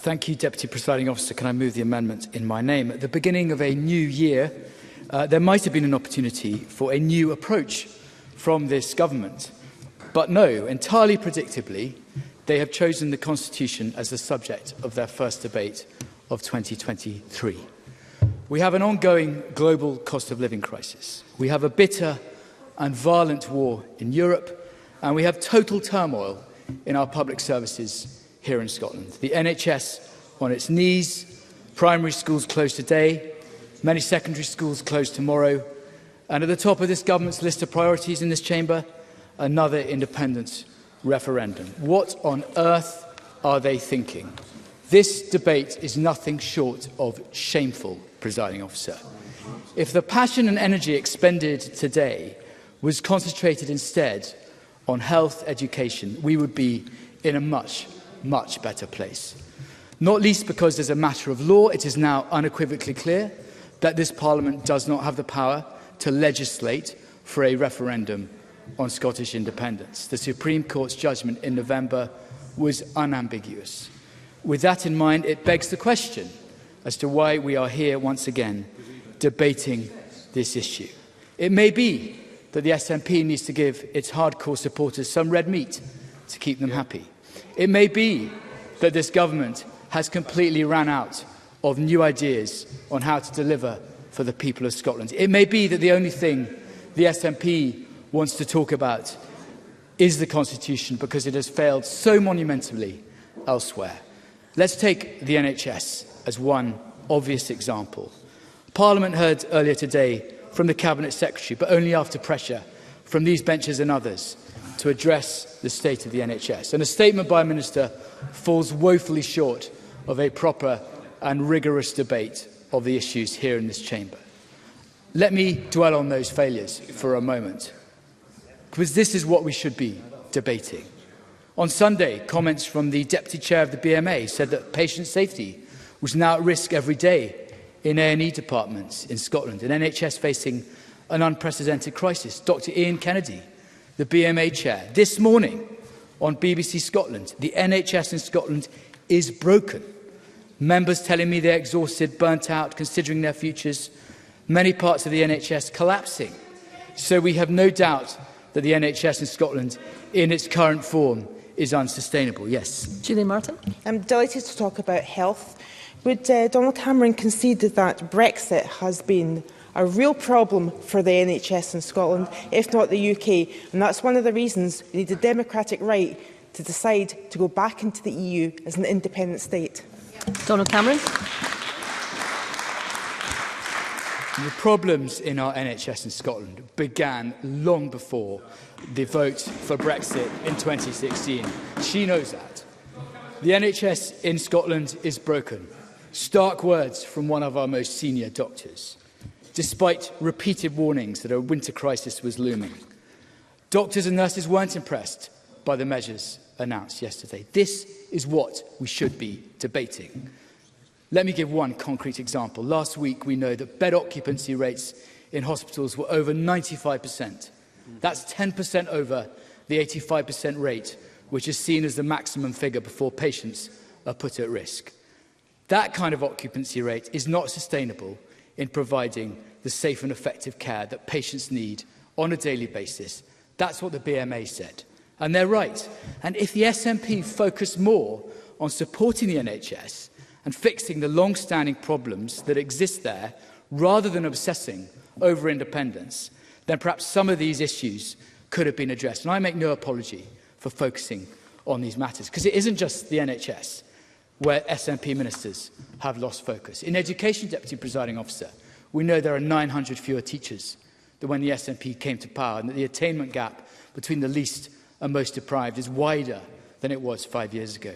Thank you, Deputy Presiding Officer. Can I move the amendment in my name? At the beginning of a new year, there might have been an opportunity for a new approach from this government. But no, entirely predictably, they have chosen the Constitution as the subject of their first debate of 2023. We have an ongoing global cost of living crisis. We have a bitter and violent war in Europe, and we have total turmoil in our public services here in Scotland. The NHS on its knees, primary schools closed today, many secondary schools closed tomorrow, and at the top of this government's list of priorities in this chamber, another independence referendum. What on earth are they thinking? This debate is nothing short of shameful, Presiding Officer. If the passion and energy expended today was concentrated instead on health education, we would be in a much better place. Not least because as a matter of law, it is now unequivocally clear that this Parliament does not have the power to legislate for a referendum on Scottish independence. The Supreme Court's judgment in November was unambiguous. With that in mind, it begs the question as to why we are here once again debating this issue. It may be that the SNP needs to give its hardcore supporters some red meat to keep them happy. It may be that this government has completely ran out of new ideas on how to deliver for the people of Scotland. It may be that the only thing the SNP wants to talk about is the Constitution because it has failed so monumentally elsewhere. Let's take the NHS as one obvious example. Parliament heard earlier today from the Cabinet Secretary, but only after pressure from these benches and others, to address the state of the NHS. And a statement by a minister falls woefully short of a proper and rigorous debate of the issues here in this chamber. Let me dwell on those failures for a moment, because this is what we should be debating. On Sunday, comments from the Deputy Chair of the BMA said that patient safety was now at risk every day in A&E departments in Scotland, an NHS facing an unprecedented crisis. Dr Ian Kennedy, the BMA Chair, this morning on BBC Scotland, the NHS in Scotland is broken. Members telling me they're exhausted, burnt out, considering their futures, many parts of the NHS collapsing. So we have no doubt that the NHS in Scotland, in its current form, is unsustainable. Yes. Julie Martin. I'm delighted to talk about health. Would Donald Cameron concede that Brexit has been a real problem for the NHS in Scotland, if not the UK? And that's one of the reasons we need a democratic right to decide to go back into the EU as an independent state. Donald Cameron. The problems in our NHS in Scotland began long before the vote for Brexit in 2016. She knows that. The NHS in Scotland is broken. Stark words from one of our most senior doctors, despite repeated warnings that a winter crisis was looming. Doctors and nurses weren't impressed by the measures announced yesterday. This is what we should be debating. Let me give one concrete example. Last week, we know that bed occupancy rates in hospitals were over 95%. That's 10% over the 85% rate, which is seen as the maximum figure before patients are put at risk. That kind of occupancy rate is not sustainable in providing the safe and effective care that patients need on a daily basis. That's what the BMA said. And they're right. And if the SNP focused more on supporting the NHS and fixing the long-standing problems that exist there, rather than obsessing over independence, then perhaps some of these issues could have been addressed. And I make no apology for focusing on these matters, because it isn't just the NHS where SNP ministers have lost focus. In education, Deputy Presiding Officer, we know there are 900 fewer teachers than when the SNP came to power, and that the attainment gap between the least and most deprived is wider than it was 5 years ago.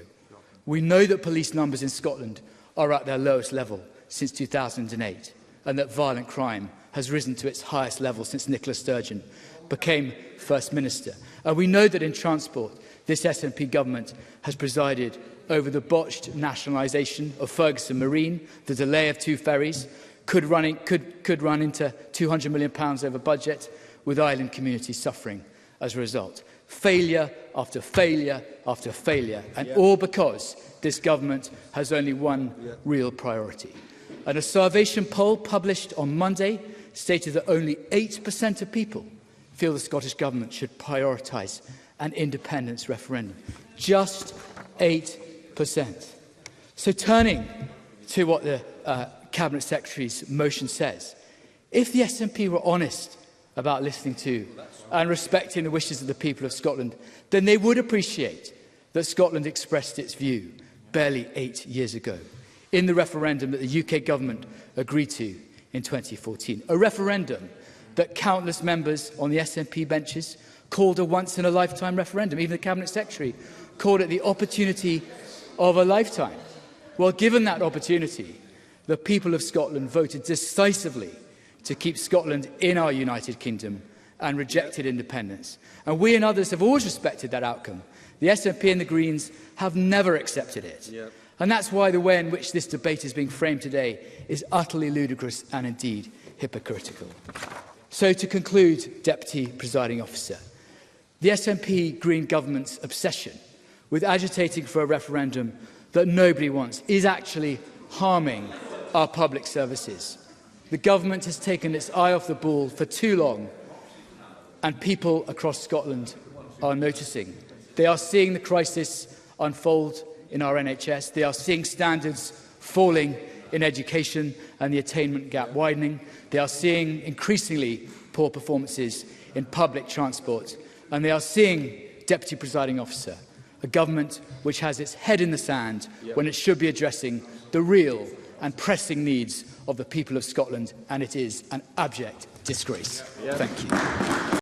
We know that police numbers in Scotland are at their lowest level since 2008, and that violent crime has risen to its highest level since Nicola Sturgeon became First Minister. And we know that in transport, this SNP government has presided over the botched nationalisation of Ferguson Marine. The delay of 2 ferries could run into £200 million over budget, with island communities suffering as a result. Failure after failure after failure, and all because this government has only one real priority. And a Salvation poll published on Monday stated that only 8% of people feel the Scottish Government should prioritise an independence referendum. Just 8%. So turning to what the Cabinet Secretary's motion says, if the SNP were honest about listening to and respecting the wishes of the people of Scotland, then they would appreciate that Scotland expressed its view barely 8 years ago in the referendum that the UK Government agreed to in 2014. A referendum that countless members on the SNP benches called a once-in-a-lifetime referendum. Even the Cabinet Secretary called it the opportunity of a lifetime. Well, given that opportunity, the people of Scotland voted decisively to keep Scotland in our United Kingdom and rejected independence. And we and others have always respected that outcome. The SNP and the Greens have never accepted it. And that's why the way in which this debate is being framed today is utterly ludicrous and indeed hypocritical. So to conclude, Deputy Presiding Officer, the SNP Green Government's obsession with agitating for a referendum that nobody wants is actually harming our public services. The Government has taken its eye off the ball for too long, and people across Scotland are noticing. They are seeing the crisis unfold in our NHS. They are seeing standards falling in education and the attainment gap widening. They are seeing increasingly poor performances in public transport. And they are seeing, Deputy Presiding Officer, a government which has its head in the sand when it should be addressing the real and pressing needs of the people of Scotland, and it is an abject disgrace. Thank you.